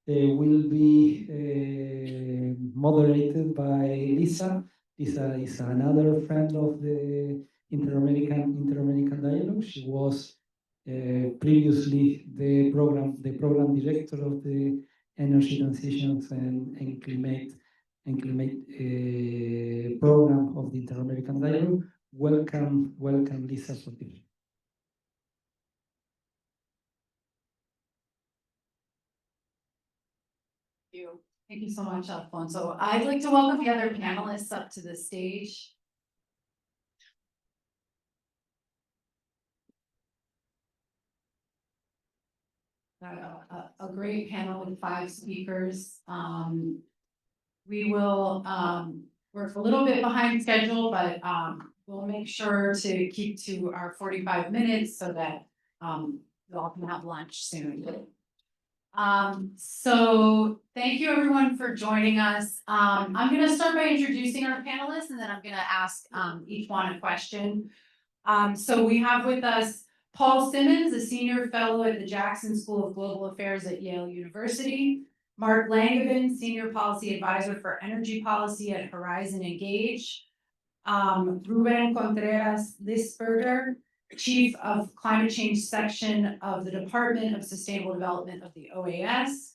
will be moderated by Lisa. Lisa is another friend of the Inter-American Dialogue. She was previously the program director of the Energy Transitions and Climate program of the Inter-American Dialogue. Welcome, Lisa, for this. Thank you so much, Alfonso. I'd like to welcome the other panelists up to the stage. A great panel with 5 speakers. We will work a little bit behind schedule, but we'll make sure to keep to our 45 minutes so that you all can have lunch soon. So thank you everyone for joining us. I'm going to start by introducing our panelists, and then I'm going to ask each one a question. So we have with us Paul Simmons, a senior fellow at the Jackson School of Global Affairs at Yale University. Mark Langevin, senior policy advisor for energy policy at Horizon Engage. Rubén Contreras-Lisperguer, chief of climate change section of the Department of Sustainable Development of the OAS.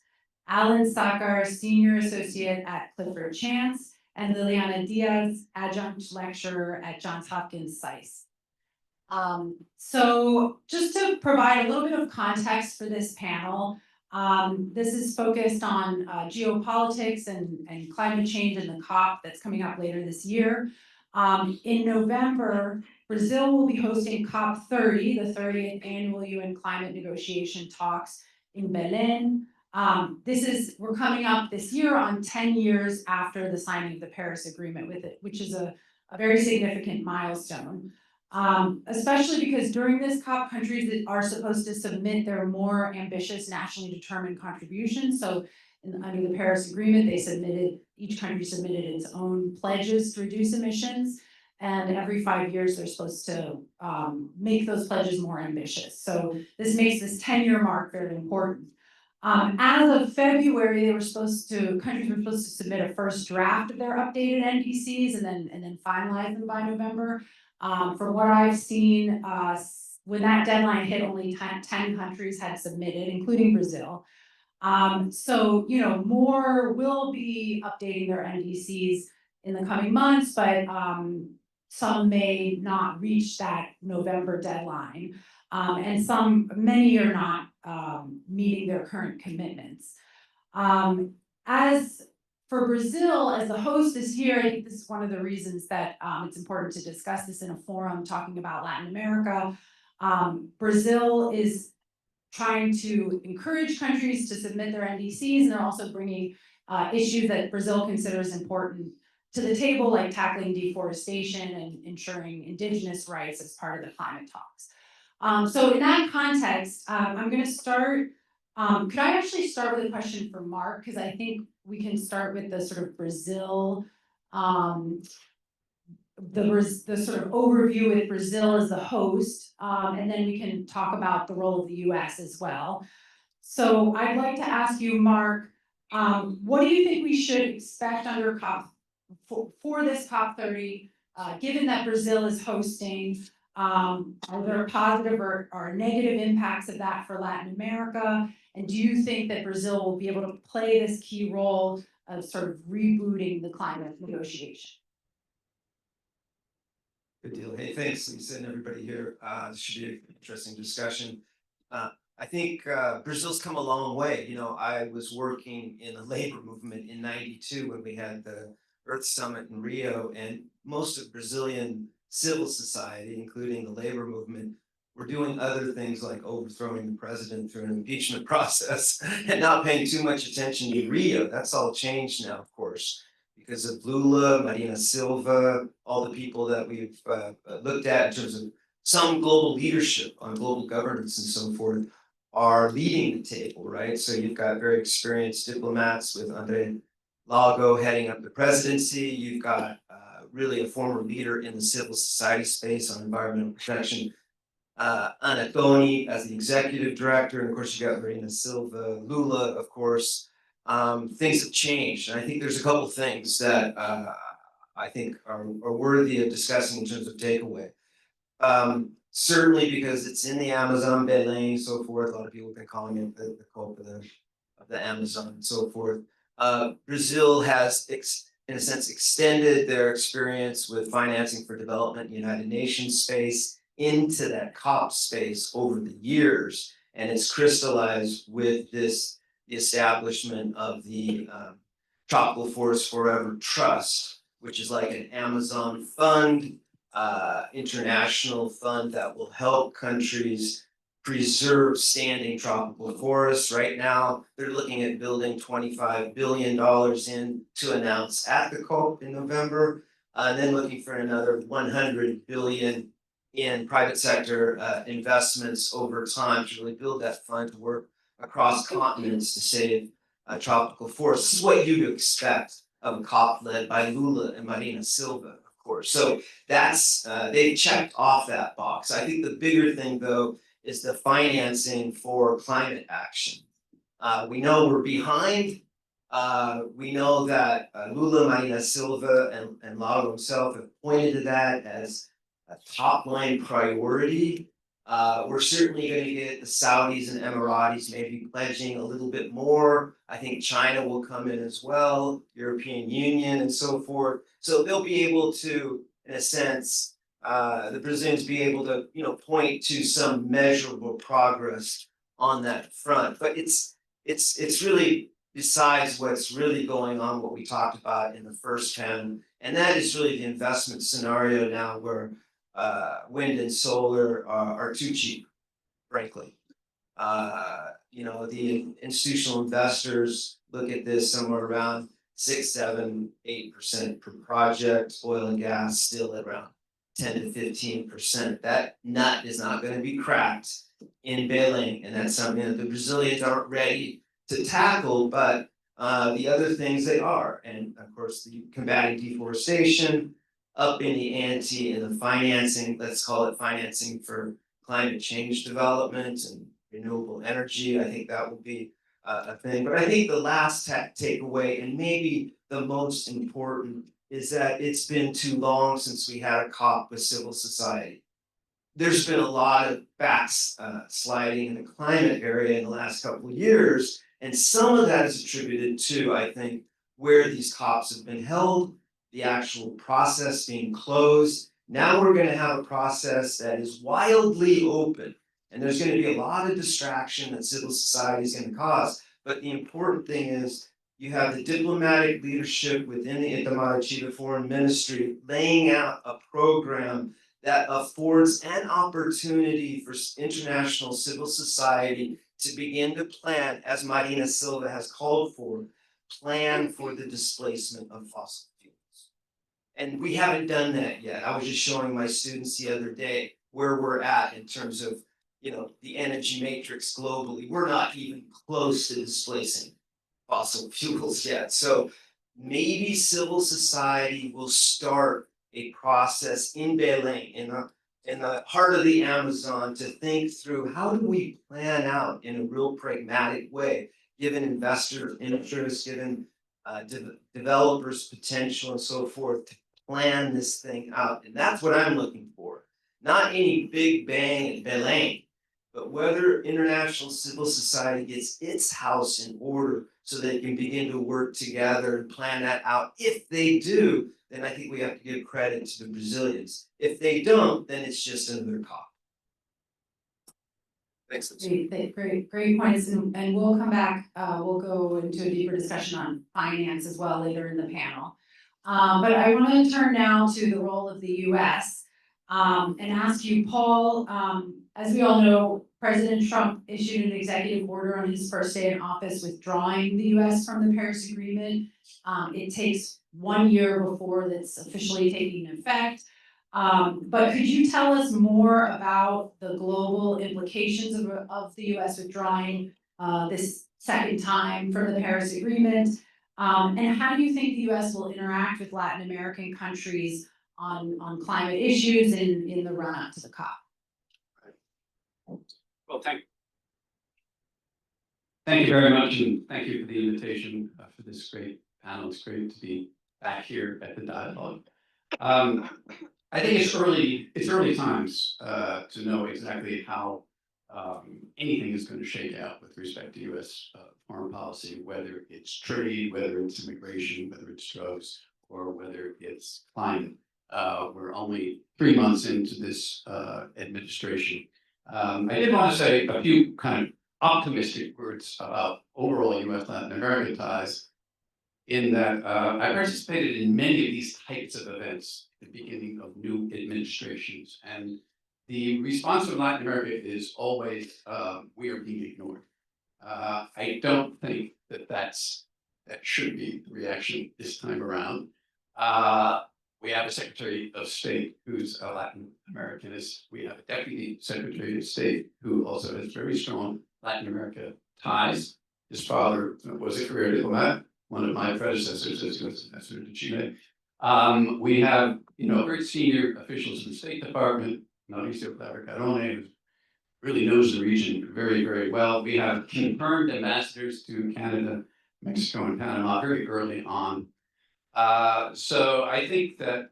Alan Sakar, senior associate at Clifford Chance, and Liliana Díaz, adjunct lecturer at Johns Hopkins SAIS. So just to provide a little bit of context for this panel, this is focused on geopolitics and climate change and the COP that's coming up later this year. In November, Brazil will be hosting COP30, the 30th annual UN climate negotiation talks in Belém. We're coming up this year on 10 years after the signing of the Paris Agreement with it, which is a very significant milestone. Especially because during this COP, countries that are supposed to submit their more ambitious nationally determined contributions. So under the Paris Agreement, each country submitted its own pledges to reduce emissions. And every 5 years, they're supposed to make those pledges more ambitious. So this makes this 10-year mark very important. As of February, countries were supposed to submit a first draft of their updated NDCs and then finalize them by November. From what I've seen, when that deadline hit, only 10 countries had submitted, including Brazil. So, more will be updating their NDCs in the coming months, but some may not reach that November deadline. And many are not meeting their current commitments. As for Brazil, as the host this year, I think this is one of the reasons that it's important to discuss this in a forum talking about Latin America. Brazil is trying to encourage countries to submit their NDCs, and they're also bringing issues that Brazil considers important to the table, like tackling deforestation and ensuring indigenous rights as part of the climate talks. So in that context, I'm going to start. Could I actually start with a question for Mark? Because I think we can start with the sort of Brazil, the sort of overview with Brazil as the host, and then we can talk about the role of the US as well. So I'd like to ask you, Mark, what do you think we should expect under COP for this COP30, given that Brazil is hosting? Are there positive or negative impacts of that for Latin America? And do you think that Brazil will be able to play this key role of sort of rebooting the climate negotiation? Good deal. Hey, thanks, Lisa, and everybody here. This should be an interesting discussion. I think Brazil's come a long way. I was working in the labor movement in '92 when we had the Earth Summit in Rio, and most of Brazilian civil society, including the labor movement, were doing other things like overthrowing the president through an impeachment process and not paying too much attention to Rio. That's all changed now, of course, because of Lula, Marina Silva, all the people that we've looked at in terms of some global leadership on global governance and so forth are leading the table, right? So you've got very experienced diplomats with Andre Lago heading up the presidency. You've got really a former leader in the civil society space on environmental protection, Ana Toni as the executive director, and of course you got Marina Silva, Lula, of course, things have changed. And I think there's a couple things that I think are worthy of discussing in terms of takeaway. Certainly because it's in the Amazon, Belém, so forth. A lot of people have been calling it the Cope of the Amazon and so forth. Brazil has, in a sense, extended their experience with financing for development in the United Nations space into that COP space over the years. And it's crystallized with the establishment of the Tropical Forest Forever Trust, which is like an Amazon fund, international fund that will help countries preserve standing tropical forests. Right now, they're looking at building $25 billion in to announce at the COP in November, and then looking for another 100 billion in private sector investments over time to really build that fund to work across continents to save tropical forests. This is what you'd expect of a COP led by Lula and Marina Silva, of course. So that's, they checked off that box. I think the bigger thing, though, is the financing for climate action. We know we're behind. We know that Lula, Marina Silva, and Lago himself have pointed to that as a top-line priority. We're certainly going to get the Saudis and Emiratis maybe pledging a little bit more. I think China will come in as well, European Union and so forth. So they'll be able to, in a sense, the Brazilians be able to, point to some measurable progress on that front. But it's really besides what's really going on, what we talked about in the first panel, and that is really the investment scenario now where wind and solar are too cheap, frankly. The institutional investors look at this somewhere around 6, 7, 8% per project. Oil and gas still at around 10 to 15%. That nut is not going to be cracked in Belém, and that's something that the Brazilians aren't ready to tackle. But the other things they are, and of course, the combating deforestation, up in the ante in the financing. Let's call it financing for climate change development and renewable energy. I think that will be a thing. But I think the last takeaway, and maybe the most important, is that it's been too long since we had a COP with civil society. There's been a lot of backsliding in the climate area in the last couple of years, and some of that is attributed to, I think, where these COPs have been held, the actual process being closed. Now we're going to have a process that is wildly open, and there's going to be a lot of distraction that civil society is going to cause. But the important thing is you have the diplomatic leadership within the Itamaraty Foreign Ministry laying out a program that affords an opportunity for international civil society to begin to plan, as Marina Silva has called for, plan for the displacement of fossil fuels. And we haven't done that yet. I was just showing my students the other day where we're at in terms of, the energy matrix globally. We're not even close to displacing fossil fuels yet. So maybe civil society will start a process in Belém, in the heart of the Amazon, to think through how do we plan out in a real pragmatic way, given investor interest, given developers' potential and so forth, to plan this thing out. And that's what I'm looking for. Not any big bang in Belém, but whether international civil society gets its house in order so that it can begin to work together and plan that out. If they do, then I think we have to give credit to the Brazilians. If they don't, then it's just another COP. Thanks. Great points, and we'll come back. We'll go into a deeper discussion on finance as well later in the panel. But I want to turn now to the role of the U.S. And ask you, Paul. As we all know, President Trump issued an executive order on his first day in office withdrawing the U.S. from the Paris Agreement. It takes 1 year before that's officially taking effect. But could you tell us more about the global implications of the U.S. withdrawing this second time from the Paris Agreement? And how do you think the U.S. will interact with Latin American countries on climate issues in the run-up to the COP? Well, Thank you very much, and thank you for the invitation for this great panel. It's great to be back here at the dialogue. I think it's early times to know exactly how anything is going to shake out with respect to U.S. Foreign policy, whether it's trade, whether it's immigration, whether it's drugs, or whether it's climate. We're only 3 months into this administration. I did want to say a few kind of optimistic words about overall U.S. Latin American ties, in that I participated in many of these types of events at the beginning of new administrations, and the response from Latin America is always, we are being ignored. I don't think that should be the reaction this time around. We have a Secretary of State who's a Latin Americanist. We have a Deputy Secretary of State who also has very strong Latin America ties. His father was a career diplomat, one of my predecessors as U.S. Ambassador to Chile. We have, very senior officials in the State Department, Mauricio Claver-Carone, who really knows the region very, very well. We have confirmed ambassadors to Canada, Mexico, and Panama very early on. So I think that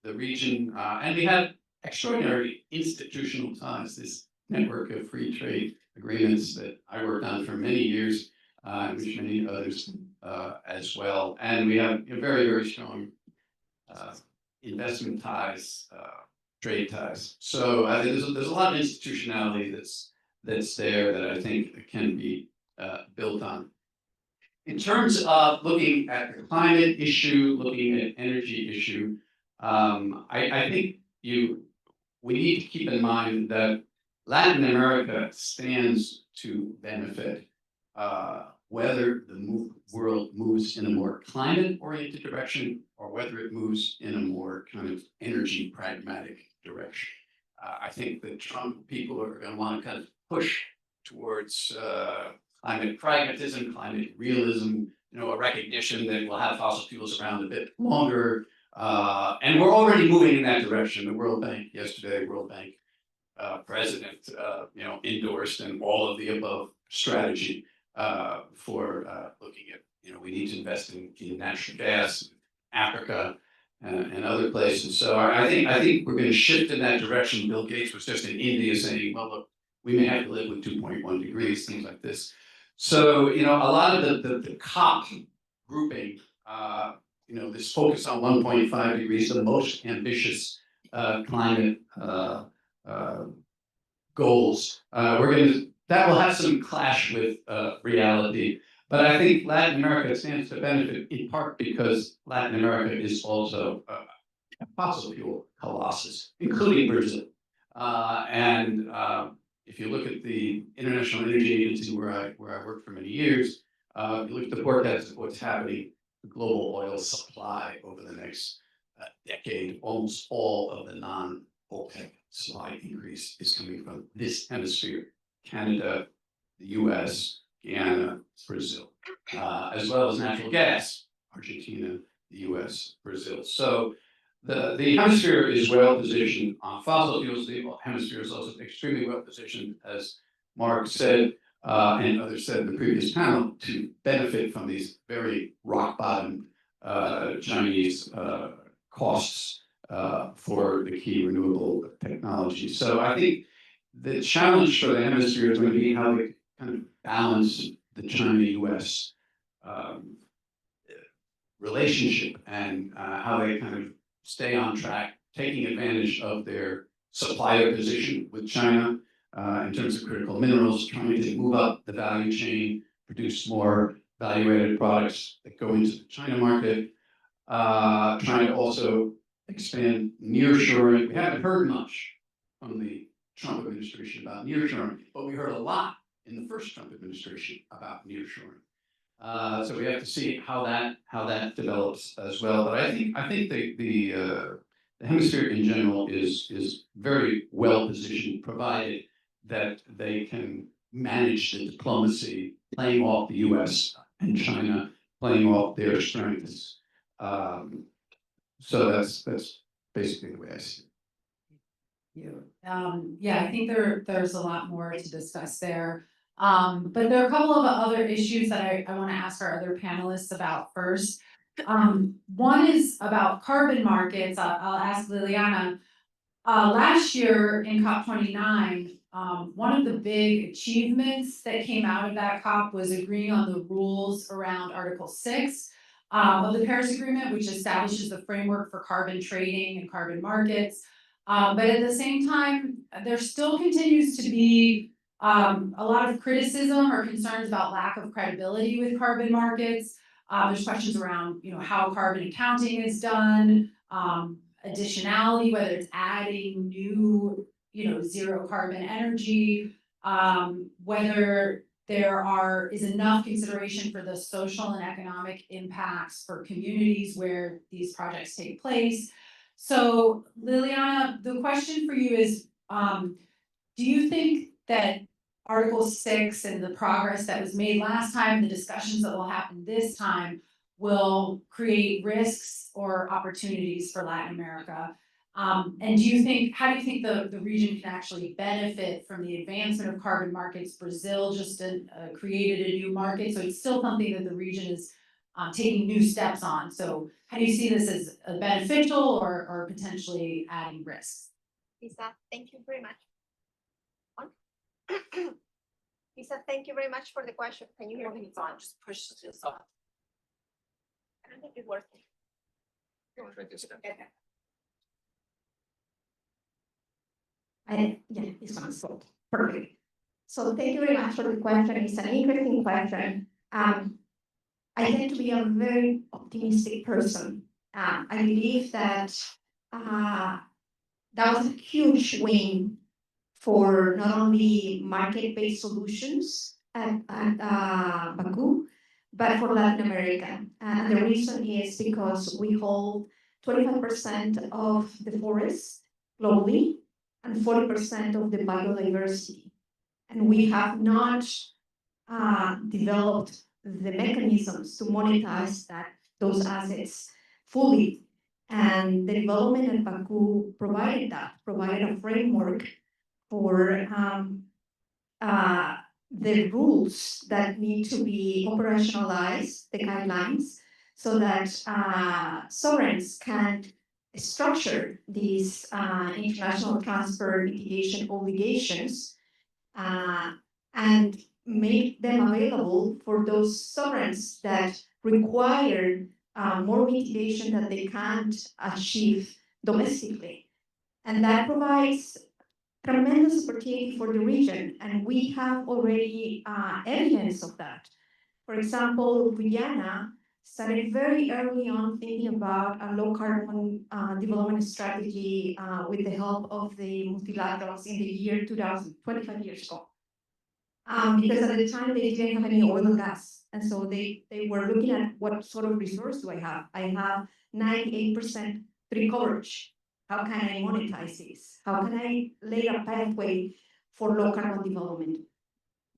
the region, and we have extraordinary institutional ties, this network of free trade agreements that I worked on for many years, and which many others as well. And we have very, very strong investment ties, trade ties. So I think there's a lot of institutionality that's there that I think can be built on. In terms of looking at the climate issue, looking at energy issue, I think we need to keep in mind that Latin America stands to benefit whether the world moves in a more climate-oriented direction or whether it moves in a more kind of energy pragmatic direction. I think the Trump people are going to want to kind of push towards climate pragmatism, climate realism, a recognition that we'll have fossil fuels around a bit longer. And we're already moving in that direction. The World Bank yesterday, World Bank president, endorsed an all of the above strategy for looking at, we need to invest in natural gas, Africa, and other places. So I think we're going to shift in that direction. Bill Gates was just in India saying, well, look, we may have to live with 2.1 degrees, things like this. So, a lot of the COP grouping, this focus on 1.5 degrees, the most ambitious climate goals, that will have some clash with reality. But I think Latin America stands to benefit in part because Latin America is also a fossil fuel colossus, including Brazil. And if you look at the International Energy Agency, where I worked for many years, you look at the forecast of what's happening to global oil supply over the next decade. Almost all of the non-OPEC supply increase is coming from this hemisphere: Canada, the U.S., Guyana, Brazil, as well as natural gas: Argentina, the U.S., Brazil. So the hemisphere is well positioned on fossil fuels. The hemisphere is also extremely well positioned, as Mark said, and others said in the previous panel, to benefit from these very rock bottom Chinese costs for the key renewable technologies. So I think the challenge for the hemisphere is going to be how we kind of balance the China-US relationship and how they kind of stay on track, taking advantage of their supplier position with China in terms of critical minerals, trying to move up the value chain, produce more value-added products that go into the China market, trying to also expand nearshoring. We haven't heard much from the Trump administration about nearshoring, but we heard a lot in the first Trump administration about nearshoring. So we have to see how that develops as well. But I think the hemisphere in general is very well positioned, provided that they can manage the diplomacy, playing off the U.S. and China, playing off their strengths. So that's basically the way I see it. Yeah, I think there's a lot more to discuss there. But there are a couple of other issues that I want to ask our other panelists about first. One is about carbon markets. I'll ask Liliana. Last year in COP29, one of the big achievements that came out of that COP was agreeing on the rules around Article 6 of the Paris Agreement, which establishes the framework for carbon trading and carbon markets. But at the same time, there still continues to be a lot of criticism or concerns about lack of credibility with carbon markets. There's questions around, how carbon accounting is done, additionality, whether it's adding new, zero carbon energy, whether there is enough consideration for the social and economic impacts for communities where these projects take place. So Liliana, the question for you is, do you think that Article 6 and the progress that was made last time, the discussions that will happen this time, will create risks or opportunities for Latin America? And how do you think the region can actually benefit from the advancement of carbon markets? Brazil just created a new market, so it's still something that the region is taking new steps on. So how do you see this as beneficial or potentially adding risks? Lisa, thank you very much. Lisa, thank you very much for the question. Can you hear me? It's on, just push this on. I don't think it's working. Yeah, it's on. So perfect. So thank you very much for the question. It's an interesting question. I tend to be a very optimistic person. I believe that that was a huge win for not only market-based solutions at Baku, but for Latin America. And the reason is because we hold 25% of the forest globally and 40% of the biodiversity. And we have not developed the mechanisms to monetize those assets fully. And the development at Baku provided a framework for the rules that need to be operationalized, the guidelines, so that sovereigns can structure these international transfer mitigation obligations and make them available for those sovereigns that require more mitigation that they can't achieve domestically. And that provides tremendous opportunity for the region, and we have already evidence of that. For example, Guyana started very early on thinking about a low carbon development strategy with the help of the multilaterals in the year 2000, 25 years ago. Because at the time they didn't have any oil and gas. And so they were looking at what sort of resource do I have? I have 98% tree coverage. How can I monetize this? How can I lay a pathway for low carbon development?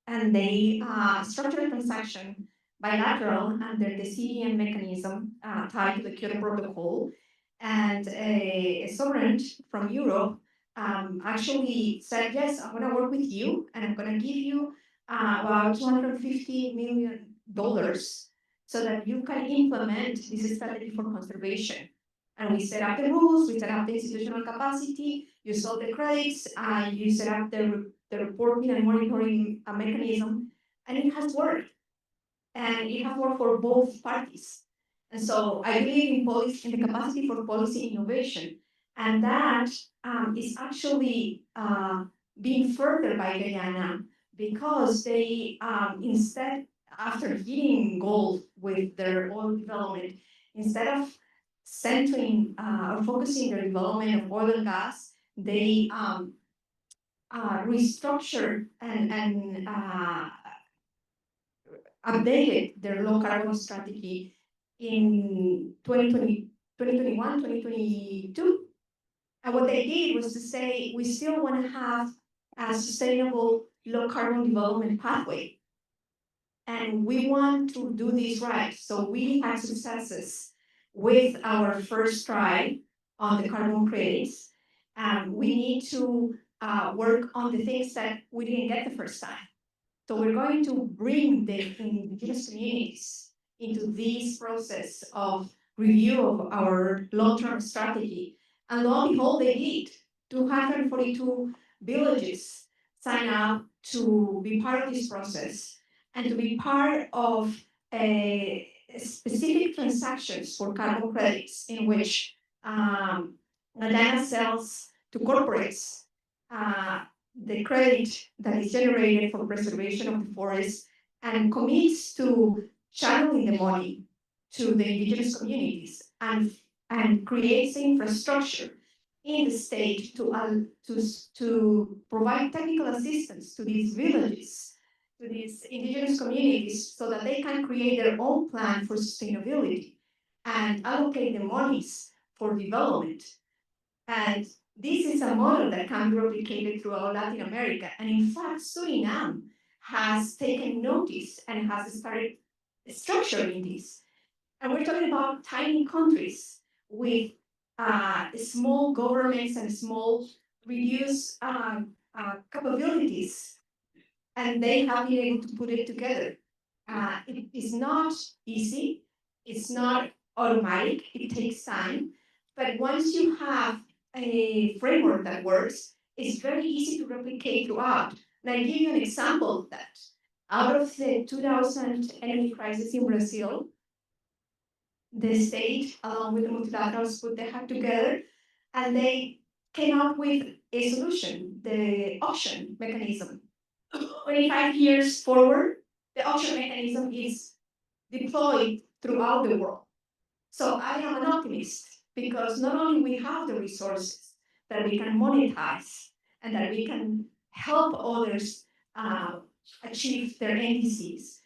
And they structured a transaction bilateral under the CDM mechanism tied to the Kyoto Protocol. And a sovereign from Europe actually said, yes, I'm going to work with you, and I'm going to give you about $250 million so that you can implement this strategy for conservation. And we set up the rules, we set up the institutional capacity, you sold the credits, you set up the reporting and monitoring mechanism, and it has worked. And it has worked for both parties. And so I believe in policy, in the capacity for policy innovation. And that is actually being furthered by Guyana, because they instead, after hitting gold with their oil development, instead of centering or focusing their development of oil and gas, they restructured and updated their low carbon strategy in 2020, 2021, 2022. And what they did was to say, we still want to have a sustainable low carbon development pathway. And we want to do this right. So we had successes with our first try on the carbon credits. We need to work on the things that we didn't get the first time. So we're going to bring the indigenous communities into this process of review of our long-term strategy. And lo and behold, they did. 242 villages sign up to be part of this process and to be part of specific transactions for carbon credits in which Liliana sells to corporates the credit that is generated for preservation of the forest and commits to channeling the money to the indigenous communities and creates the infrastructure in the state to provide technical assistance to these villages, to these indigenous communities, so that they can create their own plan for sustainability and allocate the monies for development. And this is a model that can be replicated throughout Latin America. And in fact, Suriname has taken notice and has started structuring this. And we're talking about tiny countries with small governments and small reduced capabilities. And they have been able to put it together. It is not easy. It's not automatic. It takes time. But once you have a framework that works, it's very easy to replicate throughout. And I give you an example of that. Out of the 2000 energy crisis in Brazil, the state, along with the multilaterals, put their head together and they came up with a solution, the auction mechanism. 25 years forward, the auction mechanism is deployed throughout the world. So I am an optimist because not only we have the resources that we can monetize and that we can help others achieve their NDCs,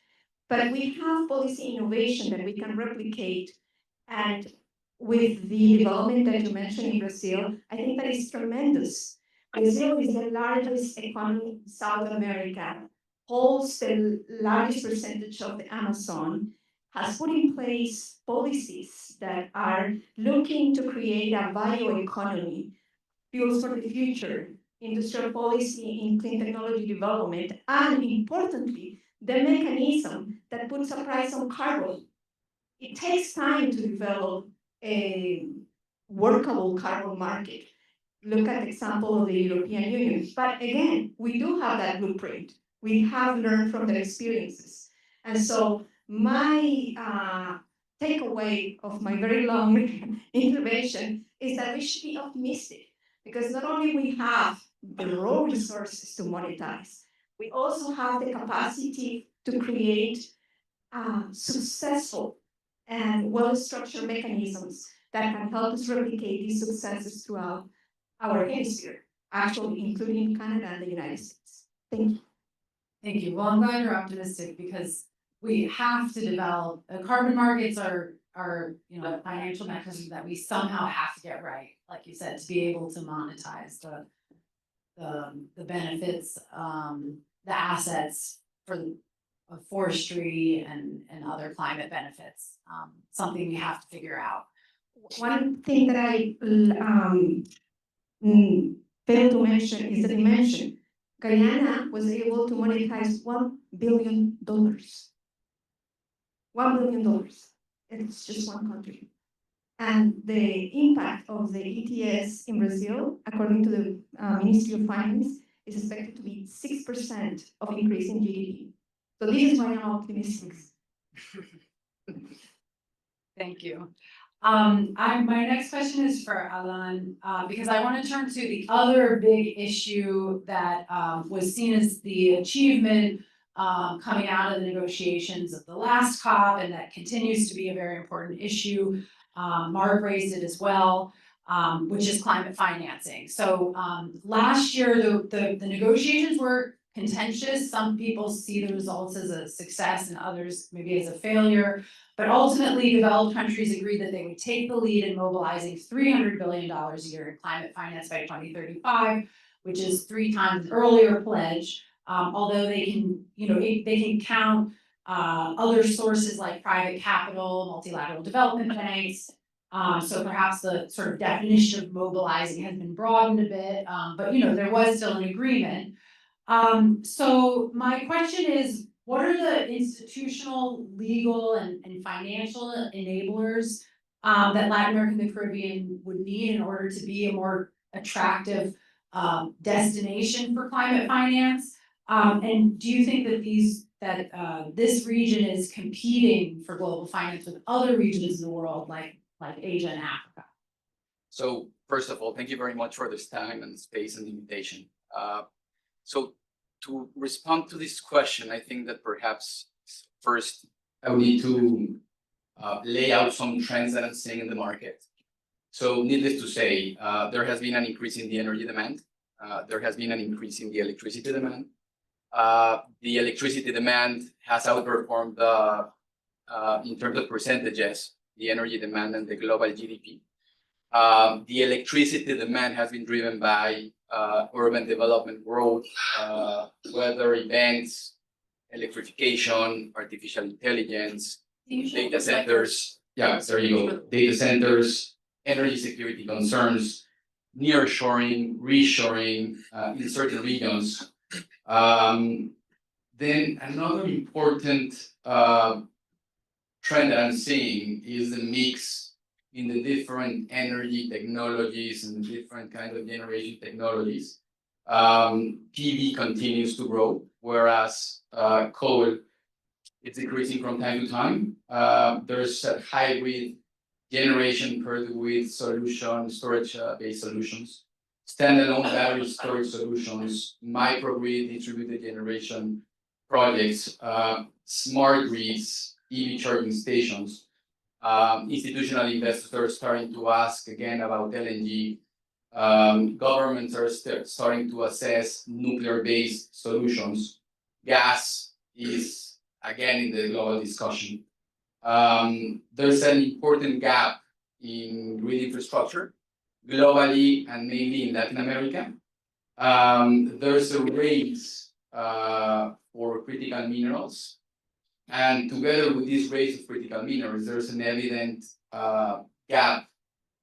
but we have policy innovation that we can replicate. And with the development that you mentioned in Brazil, I think that is tremendous. Brazil is the largest economy in South America, holds the largest percentage of the Amazon, has put in place policies that are looking to create a bioeconomy, fuels for the future, industrial policy in clean technology development, and importantly, the mechanism that puts a price on carbon. It takes time to develop a workable carbon market. Look at the example of the European Union. But again, we do have that blueprint. We have learned from their experiences. And so my takeaway of my very long intervention is that we should be optimistic, because not only we have the raw resources to monetize, we also have the capacity to create successful and well-structured mechanisms that can help us replicate these successes throughout our hemisphere, actually including Canada and the United States. Thank you. Thank you. Well, I'm glad you're optimistic because we have to develop, carbon markets are financial mechanisms that we somehow have to get right, like you said, to be able to monetize the benefits, the assets of forestry and other climate benefits. Something we have to figure out. One thing that I failed to mention is the dimension. Guyana was able to monetize $1 billion. $1 billion. It's just one country. And the impact of the ETS in Brazil, according to the Ministry of Finance, is expected to be 6% of increase in GDP. So this is why I'm optimistic. Thank you. My next question is for Alan, because I want to turn to the other big issue that was seen as the achievement coming out of the negotiations of the last COP, and that continues to be a very important issue. Mark raised it as well, which is climate financing. So last year, the negotiations were contentious. Some people see the results as a success and others maybe as a failure. But ultimately, developed countries agreed that they would take the lead in mobilizing $300 billion a year in climate finance by 2035, which is 3 times the earlier pledge. Although they can, they can count other sources like private capital, multilateral development banks. So perhaps the sort of definition of mobilizing has been broadened a bit, but there was still an agreement. So my question is, what are the institutional, legal, and financial enablers that Latin America and the Caribbean would need in order to be a more attractive destination for climate finance? And do you think that this region is competing for global finance with other regions in the world, like Asia and Africa? So first of all, thank you very much for this time and space and invitation. So to respond to this question, I think that perhaps first I would need to lay out some trends that I'm seeing in the market. So needless to say, there has been an increase in the energy demand. There has been an increase in the electricity demand. The electricity demand has outperformed in terms of percentages, the energy demand and the global GDP. The electricity demand has been driven by urban development growth, weather events, electrification, artificial intelligence, data centers. Yeah, there you go. Data centers, energy security concerns, nearshoring, reshoring in certain regions. Then another important trend that I'm seeing is the mix in the different energy technologies and the different kinds of generation technologies. PV continues to grow, whereas coal is decreasing from time to time. There's a hybrid generation paired with storage-based solutions, standalone battery storage solutions, microgrid distributed generation projects, smart grids, EV charging stations. Institutional investors are starting to ask again about LNG. Governments are starting to assess nuclear-based solutions. Gas is again in the global discussion. There's an important gap in grid infrastructure globally and mainly in Latin America. There's a race for critical minerals. And together with this race of critical minerals, there's an evident gap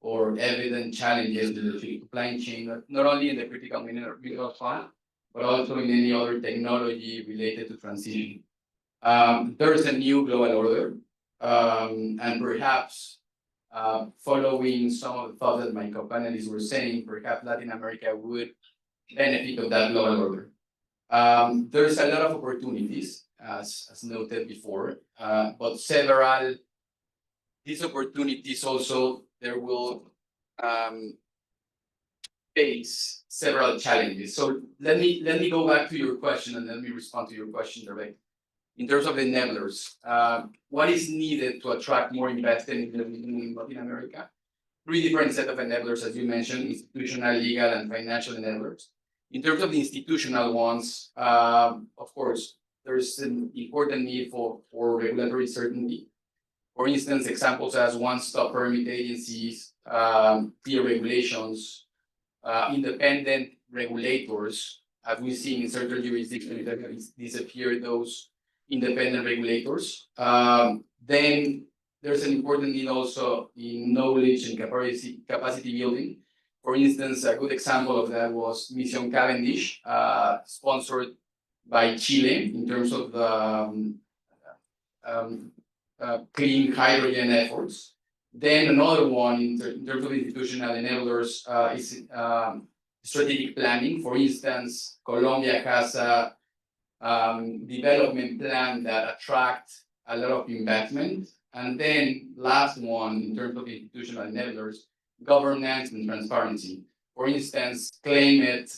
or evident challenges in the supply chain, not only in the critical mineral fund, but also in any other technology related to transition. There's a new global order, and perhaps following some of the thoughts that my co-panelists were saying, perhaps Latin America would benefit of that global order. There's a lot of opportunities, as noted before, but several these opportunities also there will face several challenges. So let me go back to your question and let me respond to your question directly. In terms of enablers, what is needed to attract more investment in Latin America? Three different set of enablers, as you mentioned: institutional, legal, and financial enablers. In terms of the institutional ones, of course, there's an important need for regulatory certainty. For instance, examples as one-stop permit agencies, clear regulations, independent regulators, as we've seen in certain jurisdictions that have disappeared, those independent regulators. Then there's an important need also in knowledge and capacity building. For instance, a good example of that was Mission Cavendish, sponsored by Chile in terms of the clean hydrogen efforts. Then another one in terms of institutional enablers is strategic planning. For instance, Colombia has a development plan that attracts a lot of investment. And then last one, in terms of institutional enablers, governance and transparency. For instance, climate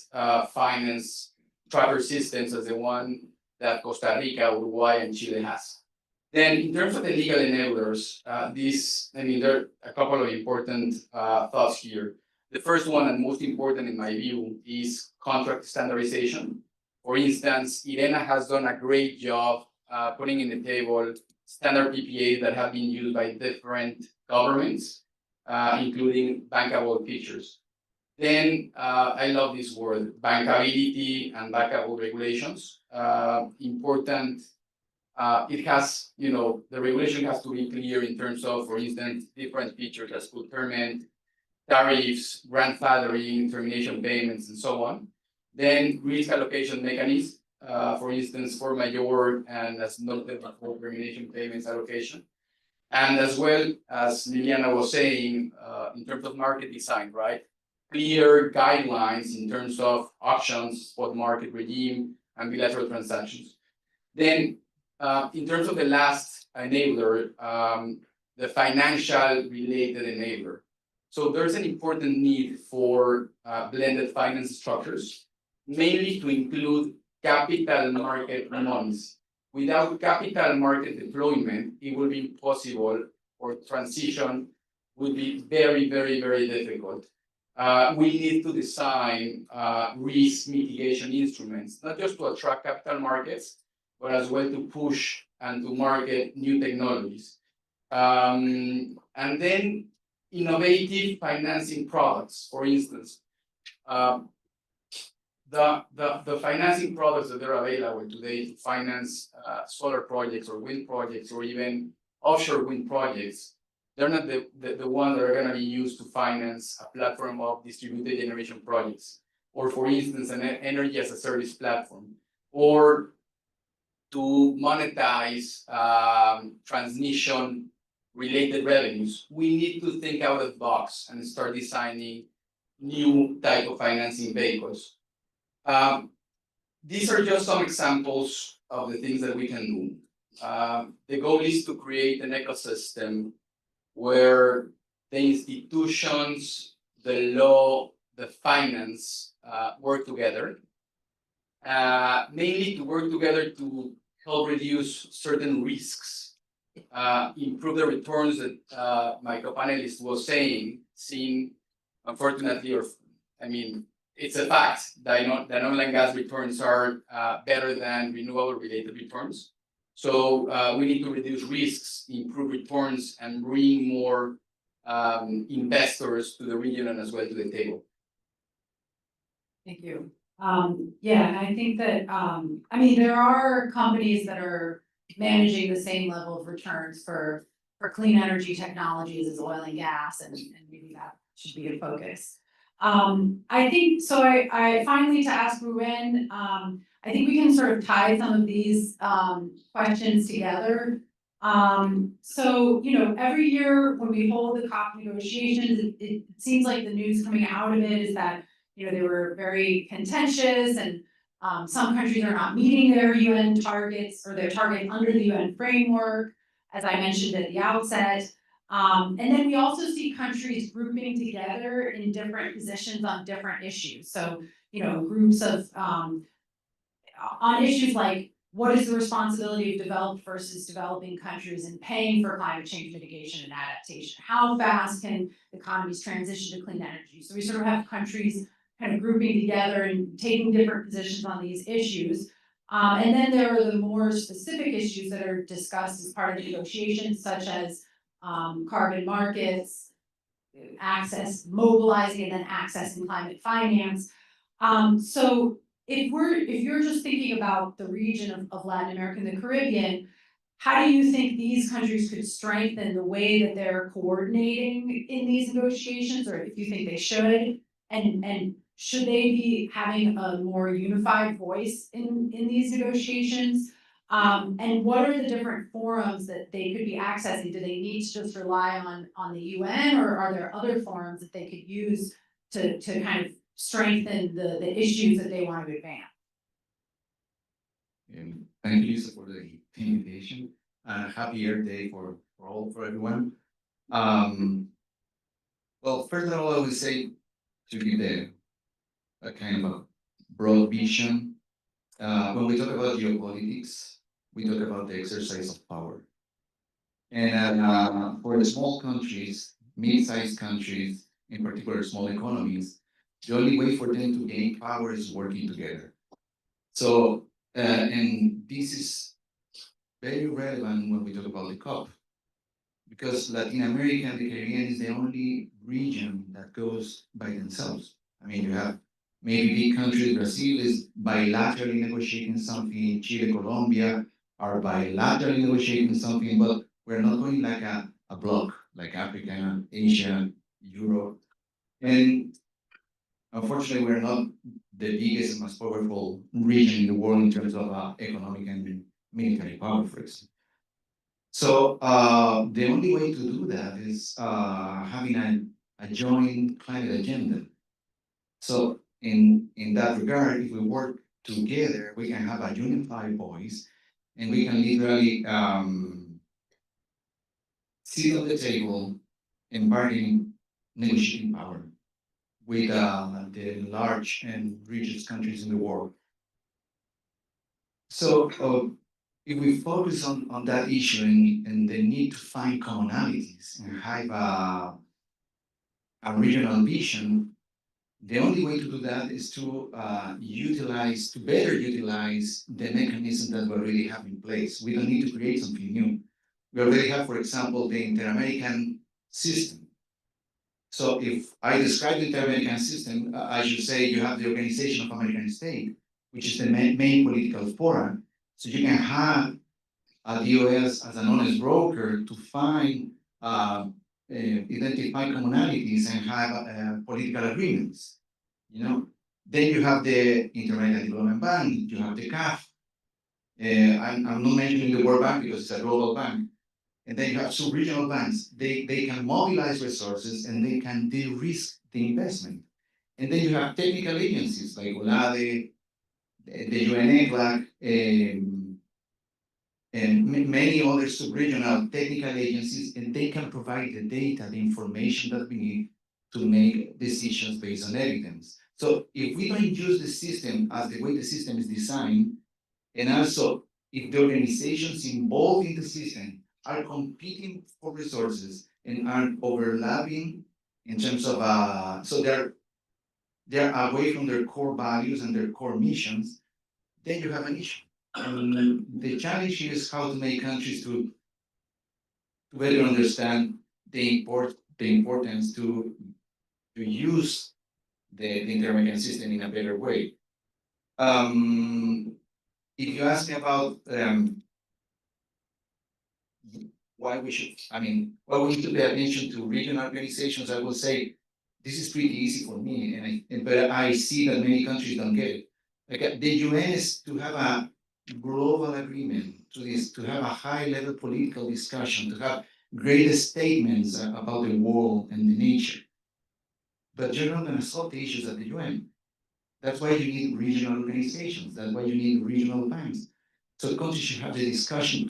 finance tracker systems as the one that Costa Rica, Uruguay, and Chile has. Then in terms of the legal enablers, there are a couple of important thoughts here. The first one and most important in my view is contract standardization. For instance, IRENA has done a great job putting in the table standard PPAs that have been used by different governments, including bankable features. Then I love this word, bankability and bankable regulations. Important. It has, the regulation has to be clear in terms of, for instance, different features as procurement, tariffs, grandfathering, termination payments, and so on. Then risk allocation mechanism, for instance, for major and as noted for termination payments allocation. And as well as Liliana was saying, in terms of market design, right? Clear guidelines in terms of auctions, spot market regime, and bilateral transactions. Then, in terms of the last enabler, the financial related enabler. So there's an important need for blended finance structures, mainly to include capital market monies. Without capital market deployment, it will be impossible, or transition would be very, very, very difficult. We need to design risk mitigation instruments, not just to attract capital markets, but as well to push and to market new technologies. And then innovative financing products, for instance. The financing products that are available today to finance solar projects or wind projects or even offshore wind projects, they're not the ones that are going to be used to finance a platform of distributed generation projects, or for instance, an energy as a service platform, or to monetize transmission related revenues. We need to think out of the box and start designing new type of financing vehicles. These are just some examples of the things that we can do. The goal is to create an ecosystem where the institutions, the law, the finance work together, mainly to work together to help reduce certain risks, improve the returns that my co-panelist was saying, seeing, unfortunately, or I mean, it's a fact that oil and gas returns are better than renewable related returns. So we need to reduce risks, improve returns, and bring more investors to the region and as well to the table. Thank you. Yeah, and I think that, I mean, there are companies that are managing the same level of returns for clean energy technologies as oil and gas, and maybe that should be a focus. I think, so I finally, to ask Rubén, I think we can sort of tie some of these questions together. So, you know, every year when we hold the COP negotiations, it seems like the news coming out of it is that, you know, they were very contentious, and some countries are not meeting their UN targets or their target under the UN framework, as I mentioned at the outset. And then we also see countries grouping together in different positions on different issues. So, you know, groups of, on issues like, what is the responsibility of developed versus developing countries in paying for climate change mitigation and adaptation? How fast can economies transition to clean energy? So we sort of have countries kind of grouping together and taking different positions on these issues. And then there are the more specific issues that are discussed as part of the negotiations, such as carbon markets, access, mobilizing, and then accessing climate finance. So if you're just thinking about the region of Latin America and the Caribbean, how do you think these countries could strengthen the way that they're coordinating in these negotiations, or if you think they should, and should they be having a more unified voice in these negotiations? And what are the different forums that they could be accessing? Do they need to just rely on the UN, or are there other forums that they could use to kind of strengthen the issues that they want to advance? Thank you, Lisa, for the invitation. Happy Earth Day for everyone. Well, first of all, I would say to give a kind of a broad vision. When we talk about geopolitics, we talk about the exercise of power. And for the small countries, mid-sized countries, in particular small economies, the only way for them to gain power is working together. So, and this is very relevant when we talk about the COP, because Latin America and the Caribbean is the only region that goes by themselves. I mean, you have maybe big countries, Brazil is bilaterally negotiating something, Chile, Colombia are bilaterally negotiating something, but we're not going like a block, like Africa, Asia, Europe. And unfortunately, we're not the biggest and most powerful region in the world in terms of economic and military power, for example. So the only way to do that is having a joint climate agenda. So in that regard, if we work together, we can have a unified voice, and we can literally sit on the table and bargain negotiating power with the large and richest countries in the world. So if we focus on that issue and the need to find commonalities and have a regional vision, the only way to do that is to better utilize the mechanism that we already have in place. We don't need to create something new. We already have, for example, the Inter-American system. So if I describe the Inter-American system, I should say you have the Organization of American States, which is the main political forum. So you can have a DOS as an honest broker to find, identify commonalities and have political agreements. You know, then you have the Inter-American Development Bank, you have the CAF. I'm not mentioning the World Bank because it's a global bank. And then you have sub-regional banks. They can mobilize resources and they can de-risk the investment. And then you have technical agencies like OLADE, the UN and many other sub-regional technical agencies, and they can provide the data, the information that we need to make decisions based on evidence. So if we don't use the system as the way the system is designed, and also if the organizations involved in the system are competing for resources and are overlapping in terms of, so they're away from their core values and their core missions, then you have an issue. And the challenge is how to make countries to better understand the importance to use the Inter-American system in a better way. If you ask me about why we should pay attention to regional organizations, I will say this is pretty easy for me, but I see that many countries don't get it. Like the UN is to have a global agreement to this, to have a high-level political discussion, to have great statements about the world and the nature. But you're not going to solve the issues at the UN. That's why you need regional organizations. That's why you need regional banks. So countries should have the discussion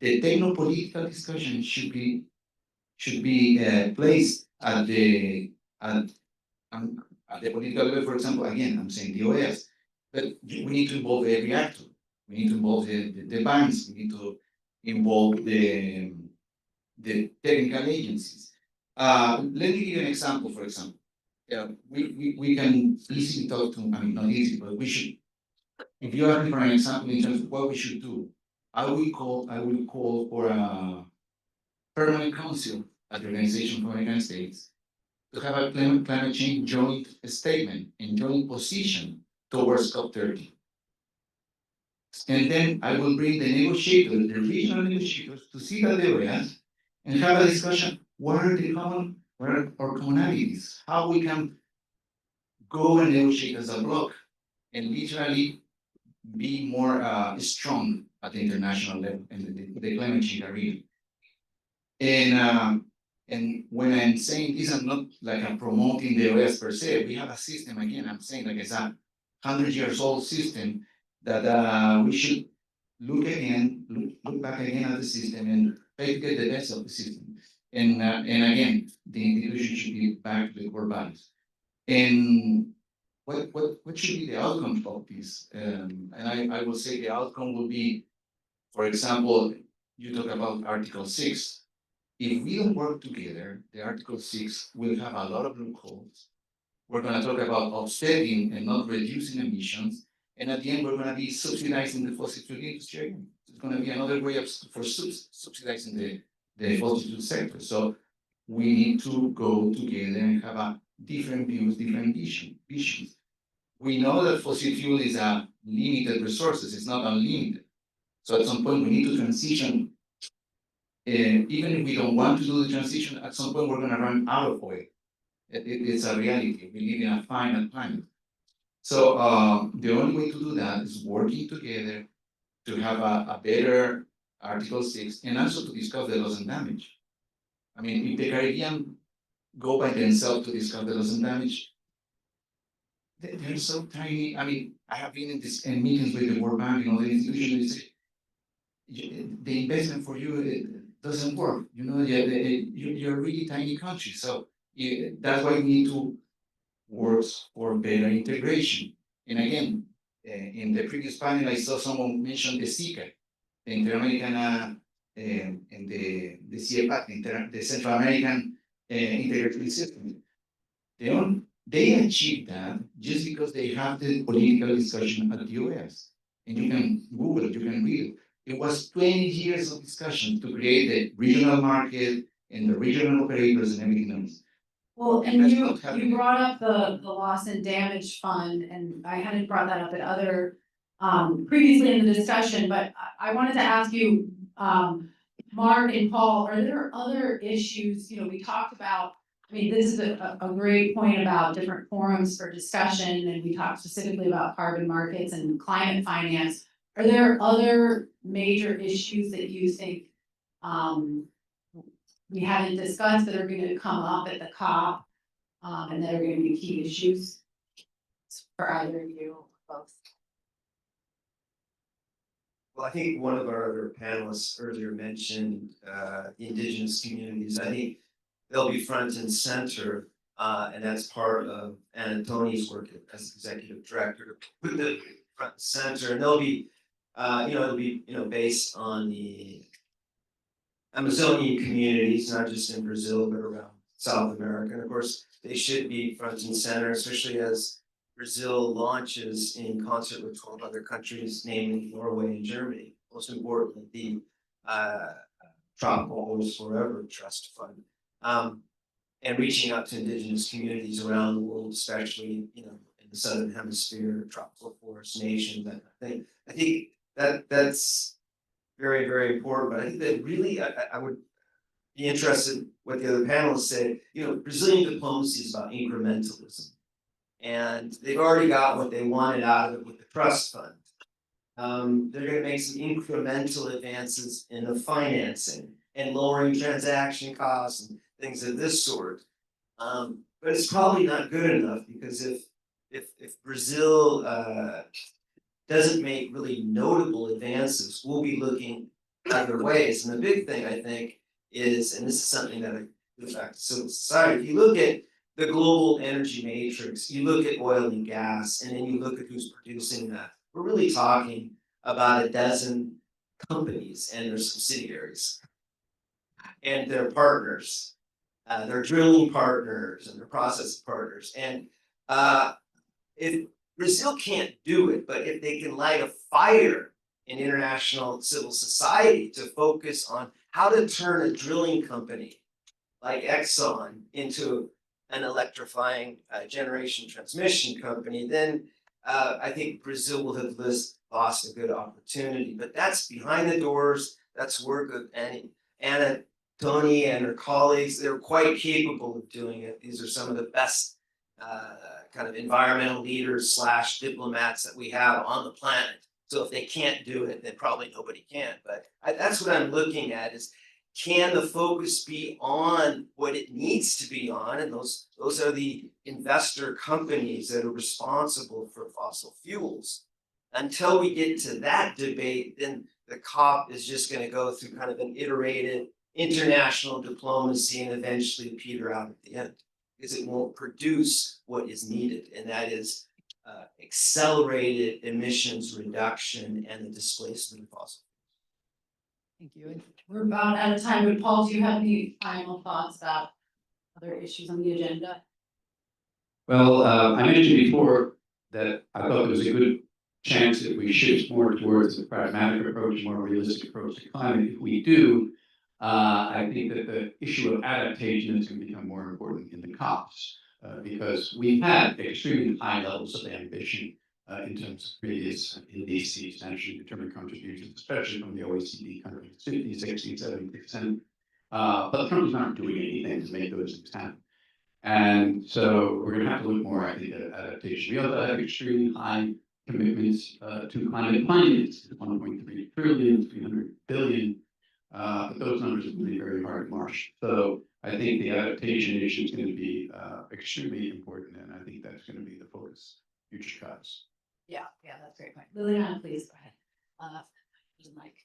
the techno-political discussion should be placed at the political level. For example, again, I'm saying the OAS, but we need to involve every actor. We need to involve the banks. We need to involve the technical agencies. Let me give you an example. For example, we can easily talk to. I mean, not easy, but we should. If you ask me for an example in terms of what we should do, I will call for a permanent council at the Organization of American States to have a climate change joint statement and joint position towards COP30. And then I will bring the negotiators, the regional negotiators, to sit at the areas and have a discussion. What are our commonalities? How we can go and negotiate as a bloc and literally be more strong at the international level and the climate change arena. And when I'm saying this, I'm not like I'm promoting the OS per se. We have a system, again, I'm saying like it's a 100-year-old system that we should look back again at the system and try to get the best of the system. And again, the institution should be back to the core values. And what should be the outcome of this? And I will say the outcome will be, for example, you talk about Article 6. If we don't work together, the Article 6 will have a lot of loopholes. We're going to talk about offsetting and not reducing emissions. And at the end, we're going to be subsidizing the fossil fuel industry. It's going to be another way for subsidizing the fossil fuel sector. So we need to go together and have a different views, different visions. We know that fossil fuel is a limited resources. It's not unlimited. So at some point, we need to transition. Even if we don't want to do the transition, at some point we're going to run out of oil. It's a reality. We live in a finite planet. So the only way to do that is working together to have a better Article 6 and also to discuss the loss and damage. I mean, if the Caribbean go by themselves to discuss the loss and damage, they're so tiny. I mean, I have been in meetings with the World Bank and all the institutions. They say, the investment for you doesn't work. You know, you're a really tiny country. So that's why we need to work for better integration. And again, in the previous panel, I saw someone mention the SICA, the Inter-American and the CEPAC, the Central American Integrated System. They achieved that just because they have the political discussion at the US. And you can Google it, you can read it. It was 20 years of discussion to create the regional market and the regional operators and everything else. Well, and That's you not happening. brought up the loss and damage fund, and I hadn't brought that up at other previously in the discussion, but I wanted to ask you, Mark and Paul, are there other issues, you know, we talked about, I mean, this is a great point about different forums for discussion, and we talked specifically about carbon markets and climate finance. Are there other major issues that you think we haven't discussed that are gonna come up at the COP, and that are gonna be key issues for either of you, both? Well, I think one of our other panelists earlier mentioned the indigenous communities. I think they'll be front and center, and that's part of Antoni's work as executive director to put them front and center. And they'll be, it'll be, based on the Amazonian communities, not just in Brazil, but around South America. And of course, they should be front and center, especially as Brazil launches in concert with 12 other countries, namely Norway and Germany. Most importantly, the Tropical Always Forever Trust Fund, and reaching out to indigenous communities around the world, especially in the Southern Hemisphere, tropical forest nations. I think that's very, very important. But I think that really, I would be interested what the other panelists say. Brazilian diplomacy is about incrementalism. And they've already got what they wanted out of it with the trust fund. They're going to make some incremental advances in the financing and lowering transaction costs and things of this sort. But it's probably not good enough, because if Brazil doesn't make really notable advances, we'll be looking other ways. And the big thing, I think, is, and this is something that I go back to civil society, if you look at the global energy matrix, you look at oil and gas, and then you look at who's producing that. We're really talking about a dozen companies and their subsidiaries and their partners, their drilling partners and their processing partners. And if Brazil can't do it, but if they can light a fire in international civil society to focus on how to turn a drilling company like Exxon into an electrifying generation transmission company, then I think Brazil will have lost a good opportunity. But that's behind the doors. That's work of Anna, Tony, and her colleagues. They're quite capable of doing it. These are some of the best kind of environmental leaders / diplomats that we have on the planet. So if they can't do it, then probably nobody can. But that's what I'm looking at is, can the focus be on what it needs to be on? And those are the investor companies that are responsible for fossil fuels. Until we get to that debate, then the COP is just going to go through kind of an iterated international diplomacy and eventually peter out at the end, because it won't produce what is needed, and that is accelerated emissions reduction and the displacement of fossil. Thank you. We're about out of time, but Paul, do you have any final thoughts about other issues on the agenda? Well, I mentioned before that I thought there was a good chance that we shift more towards a pragmatic approach, more realistic approach to climate. If we do, I think that the issue of adaptation is going to become more important in the COPs, because we've had extremely high levels of ambition in terms of previous indices, nationally determined contributions, especially from the OECD countries, 50, 60, 70%. But the countries aren't doing anything to make those things happen. And so we're gonna have to look more, I think, at adaptation. We also have extremely high commitments to climate finance, 1.3 trillion, 300 billion. But those numbers are going to be very hard to march. So I think the adaptation issue is going to be extremely important, and I think that's going to be the focus of future cuts. Yeah, that's a great point. Liliana, please go ahead. Here's the mic.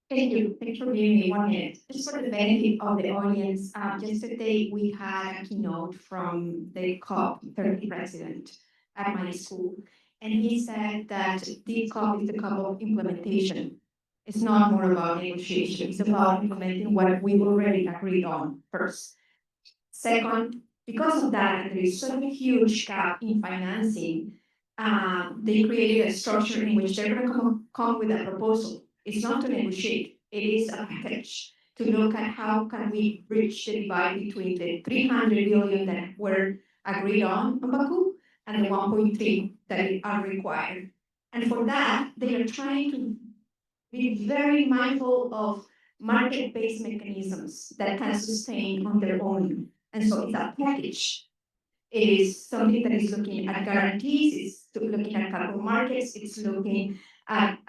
Thank you. Thanks for giving me 1 minute. Just for the benefit of the audience, yesterday we had a keynote from the COP30 president at my school, and he said that this COP is the COP of implementation. It's not more about negotiation. It's about implementing what we already agreed on first. Second, because of that, there is such a huge gap in financing. They created a structure in which they're going to come with a proposal. It's not to negotiate. It is a package to look at how can we bridge the divide between the 300 billion that were agreed on Baku and the 1.3 that are required. And for that, they are trying to be very mindful of market-based mechanisms that can sustain on their own. And so it's a package. It is something that is looking at guarantees, it's looking at capital markets, it's looking at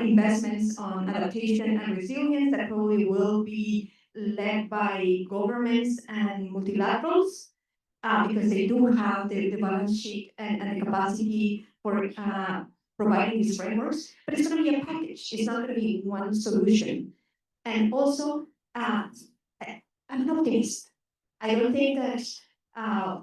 investments on adaptation and resilience that probably will be led by governments and multilaterals, because they do have the balance sheet and the capacity for providing these frameworks, but it's going to be a package. It's not going to be one solution. And also, I'm an optimist. I don't think that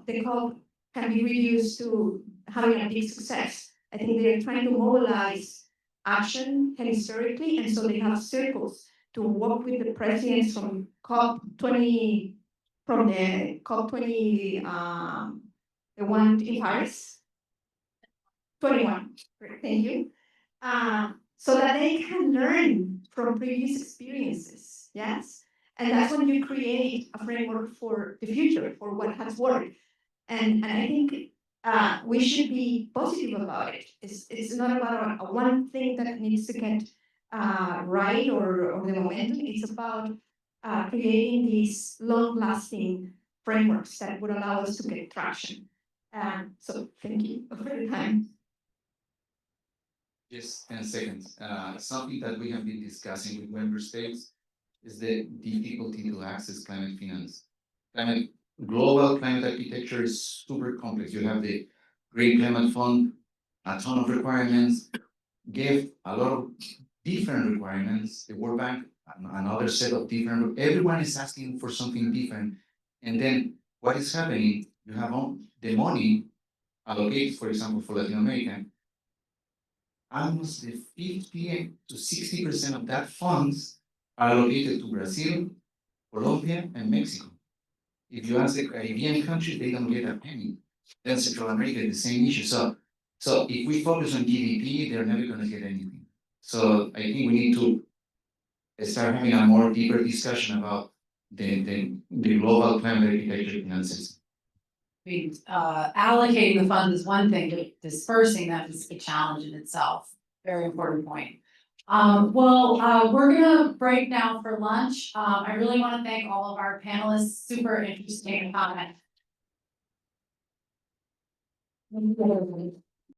the COP can be reduced to having a big success. I think they're trying to mobilize action hemispherically, and so they have circles to work with the presidents from COP20, from the COP20, the one in Paris, 21. Great, thank you. So that they can learn from previous experiences, yes? And that's when you create a framework for the future, for what has worked. And I think we should be positive about it. It's not about a one thing that needs to get right or the momentum. It's about creating these long-lasting frameworks that would allow us to get traction. So thank you for the time. Just 10 seconds. Something that we have been discussing with member states is the difficulty to access climate finance. Global climate architecture is super complex. You have the Green Climate Fund, a ton of requirements, give a lot of different requirements. The World Bank, another set of different, everyone is asking for something different. And then what is happening, you have the money allocated, for example, for Latin America, almost the 50 to 60% of that funds are allocated to Brazil, Colombia, and Mexico. If you ask the Caribbean countries, they don't get a penny. Then Central America, the same issue. So if we focus on GDP, they're never going to get anything. So I think we need to start having a more deeper discussion about the global climate architecture finances. I mean, allocating the funds is one thing, but dispersing them is a challenge in itself. Very important point. We're gonna break now for lunch. I really want to thank all of our panelists. Super interesting comment.